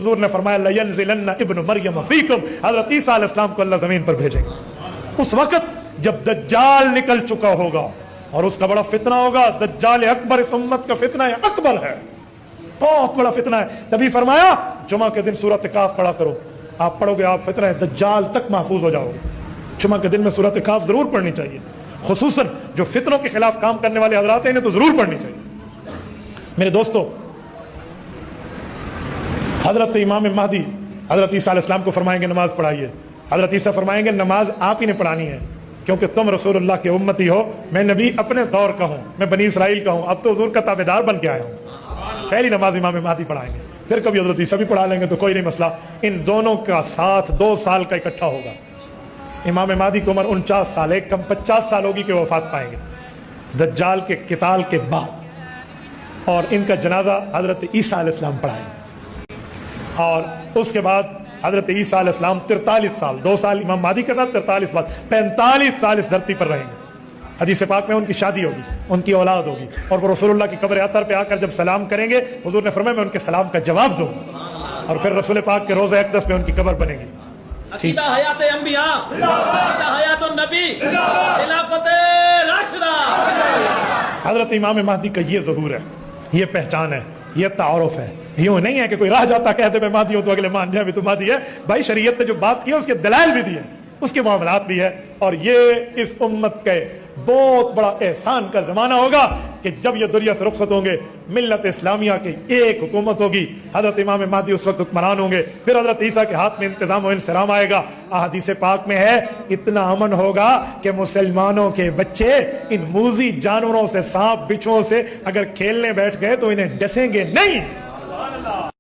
हुजूर ने फरमाया लयंज़िलन्ना इब्नु मरियम फीकुम, हजरत ईसा अलैहिस्सलाम को अल्लाह जमीन पर भेजेगा। उस वक्त जब दज्जाल निकल चुका होगा और उसका बड़ा फितना होगा, दज्जाल अकबर इस उम्मत का फितना अकबर है, बहुत बड़ा फितना है। तभी फरमाया जुमा के दिन सूरत काफ पढ़ा करो, आप पढ़ोगे आप फितना दज्जाल तक महफूज हो जाओगे। जुमा के दिन में सूरत काफ जरूर पढ़नी चाहिए, खुसूसन जो फितनों के खिलाफ काम करने वाले हजरात हैं इन्हें तो जरूर पढ़नी चाहिए। मेरे दोस्तों, हजरत इमाम महदी हजरत ईसा अलैहिस्सलाम को फरमाएंगे नमाज पढ़ाइए। हजरत ईसा फरमाएंगे नमाज आप ही ने पढ़ानी है, क्योंकि तुम रसूलुल्लाह के उम्मती हो, मैं नबी अपने दौर का हूँ, मैं बनी इसराइल का हूँ, अब तो हुजूर का ताबेदार बन के आया हूँ। पहली नमाज इमाम महदी पढ़ाएंगे, फिर कभी हजरत ईसा भी पढ़ा लेंगे तो कोई नहीं मसला। इन दोनों का साथ 2 साल का इकट्ठा होगा। इमाम महदी की उम्र 49 साल, एक कम 50 साल होगी कि वफात पाएंगे दज्जाल के किताल के बाद, और इनका जनाजा हजरत ईसा अलैहिस्सलाम पढ़ाएंगे। और उसके बाद हजरत ईसा अलैहिस्सलाम 43 साल, 2 साल इमाम महदी के साथ 43 बाद 45 साल इस धरती पर रहेंगे। हदीस पाक में उनकी शादी होगी, उनकी औलाद होगी, और वो रसूलुल्लाह की कब्र अतर पे आकर जब सलाम करेंगे, हुजूर ने फरमाया मैं उनके सलाम का जवाब दूंगा, और फिर रसूल पाक के रोज़े अक़दस में उनकी कब्र बनेगी। अकीदा हयात अंबिया, अकीदा हयात नबी, खिलाफत राशिदा। हजरत इमाम महदी का ये ज़हूर है, ये पहचान है, ये तारुफ है। यूं नहीं है कि कोई राह जाता कहते मैं महदी हूं तो अगले मान जाए भी तो महदी है। भाई शरीयत ने जो बात की है उसके दलाइल भी दिए, उसके मामलात भी है। और ये इस उम्मत के बहुत बड़ा एहसान का जमाना होगा कि जब ये दुनिया से रुखसत होंगे, मिल्लत इस्लामिया की एक हुकूमत होगी, हजरत इमाम महदी उस वक्त हुक्मरान होंगे, फिर हजरत ईसा के हाथ में इंतजाम और इंसराम आएगा। अहदीस पाक में है इतना अमन होगा कि मुसलमानों के बच्चे इन मूजी जानवरों से, सांप बिच्छुओं से अगर खेलने बैठ गए तो इन्हें डसेंगे नहीं।